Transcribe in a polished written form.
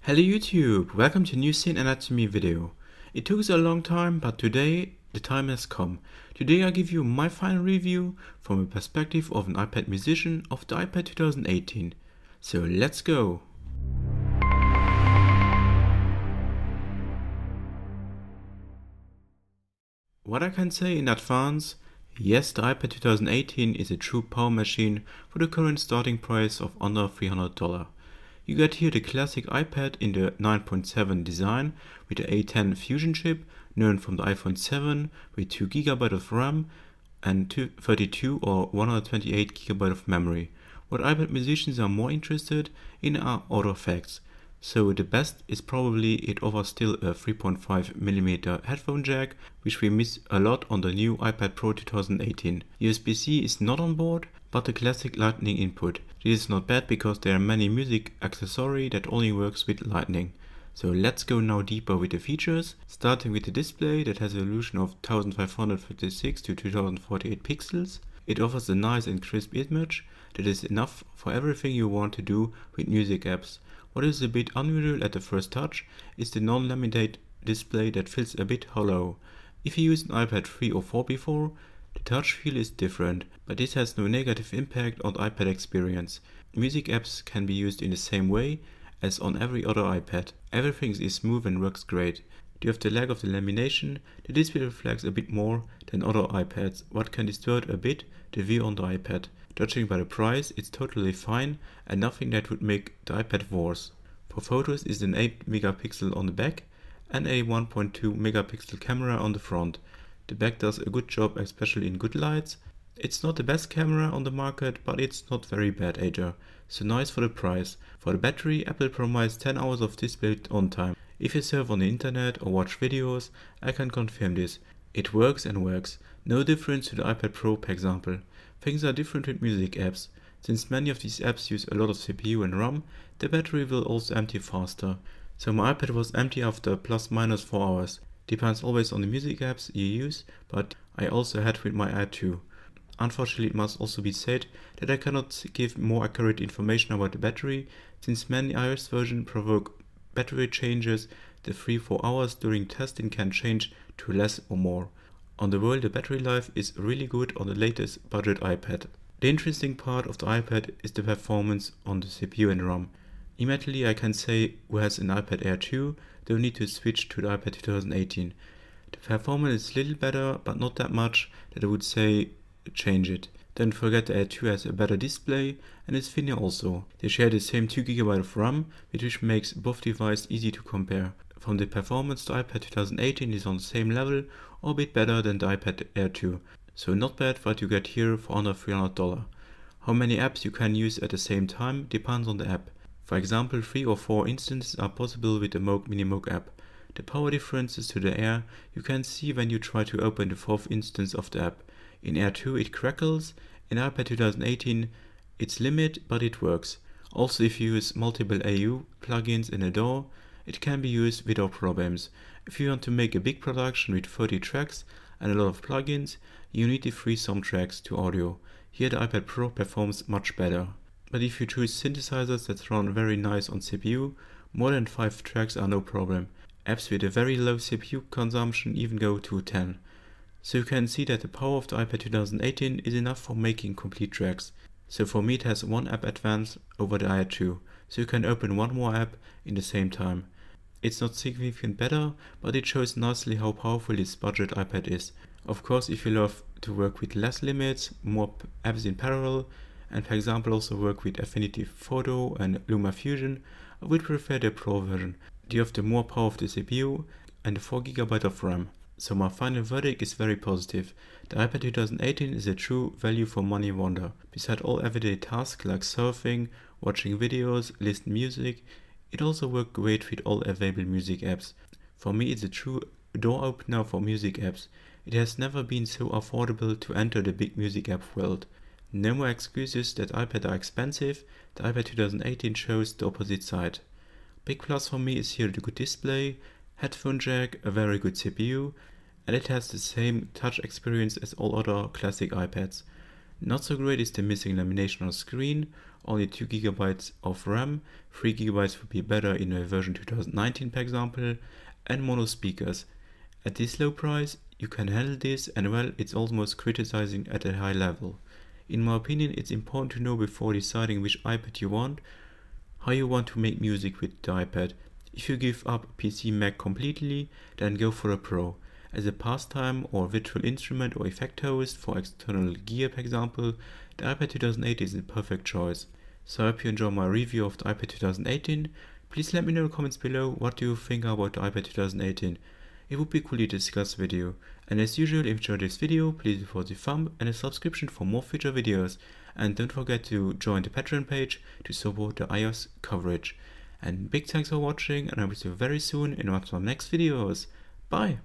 Hello YouTube, welcome to a new SYNTH anatomy video. It took us a long time, but today the time has come. Today I give you my final review from a perspective of an iPad musician of the iPad 2018. So let's go! What I can say in advance, yes, the iPad 2018 is a true power machine for the current starting price of under $300. You get here the classic iPad in the 9.7 design with the A10 Fusion chip, known from the iPhone 7 with 2GB of RAM and 32 or 128GB of memory. What iPad musicians are more interested in are other facts. So the best is probably it offers still a 3.5mm headphone jack, which we miss a lot on the new iPad Pro 2018. USB-C is not on board, but the classic lightning input. This is not bad because there are many music accessories that only works with lightning. So let's go now deeper with the features, starting with the display that has a resolution of 1556 to 2048 pixels. It offers a nice and crisp image that is enough for everything you want to do with music apps. What is a bit unusual at the first touch is the non-laminate display that feels a bit hollow. If you used an iPad 3 or 4 before, the touch feel is different, but this has no negative impact on the iPad experience. Music apps can be used in the same way as on every other iPad. Everything is smooth and works great. Due to the lack of the lamination, the display reflects a bit more than other iPads, what can distort a bit the view on the iPad. Judging by the price, it's totally fine and nothing that would make the iPad worse. For photos is an 8MP on the back and a 1.2MP camera on the front. The back does a good job, especially in good lights. It's not the best camera on the market, but it's not very bad either, so nice for the price. For the battery, Apple promises 10 hours of display on time. If you surf on the internet or watch videos, I can confirm this. It works and works. No difference to the iPad Pro, for example. Things are different with music apps. Since many of these apps use a lot of CPU and RAM, the battery will also empty faster. So my iPad was empty after plus/minus 4 hours. Depends always on the music apps you use, but I also had with my Air 2. Unfortunately, it must also be said that I cannot give more accurate information about the battery, since many iOS versions provoke battery changes. The 3-4 hours during testing can change to less or more. On the whole, the battery life is really good on the latest budget iPad. The interesting part of the iPad is the performance on the CPU and RAM. Immediately I can say who has an iPad Air 2 don't need to switch to the iPad 2018. The performance is a little better, but not that much that I would say change it. Don't forget the Air 2 has a better display and is thinner also. They share the same 2GB of RAM, which makes both devices easy to compare. From the performance, the iPad 2018 is on the same level or a bit better than the iPad Air 2. So not bad what you get here for under $300. How many apps you can use at the same time depends on the app. For example, 3 or 4 instances are possible with the Minimoog app. The power differences to the Air you can see when you try to open the 4th instance of the app. In Air 2 it crackles, in iPad 2018 it's limited, but it works. Also, if you use multiple AU plugins in a DAW, it can be used without problems. If you want to make a big production with 30 tracks and a lot of plugins, you need to free some tracks to audio. Here the iPad Pro performs much better. But if you choose synthesizers that run very nice on CPU, more than 5 tracks are no problem. Apps with a very low CPU consumption even go to 10. So you can see that the power of the iPad 2018 is enough for making complete tracks. So for me it has one app advance over the Air 2, so you can open one more app in the same time. It's not significantly better, but it shows nicely how powerful this budget iPad is. Of course, if you love to work with less limits, more apps in parallel, and for example also work with Affinity Photo and LumaFusion, I would prefer the Pro version. You have the more power of the CPU and the 4GB of RAM. So my final verdict is very positive. The iPad 2018 is a true value for money wonder. Besides all everyday tasks like surfing, watching videos, listening music, it also works great with all available music apps. For me it's a true door opener for music apps. It has never been so affordable to enter the big music app world. No more excuses that iPads are expensive. The iPad 2018 shows the opposite side. Big plus for me is here the good display, headphone jack, a very good CPU, and it has the same touch experience as all other classic iPads. Not so great is the missing lamination on screen, only 2 GB of RAM, 3 GB would be better in a version 2019 for example, and mono speakers. At this low price, you can handle this, and well, it's almost criticizing at a high level. In my opinion, it's important to know before deciding which iPad you want, how you want to make music with the iPad. If you give up PC Mac completely, then go for a Pro. As a pastime or virtual instrument or effect host for external gear for example, the iPad 2008 is a perfect choice. So I hope you enjoy my review of the iPad 2018. Please let me know in the comments below what do you think about the iPad 2018. It would be cool to discuss with you. And as usual, if you enjoyed this video, please leave a thumb and a subscription for more future videos. And don't forget to join the Patreon page to support the iOS coverage. And big thanks for watching, and I will see you very soon in one of my next videos. Bye!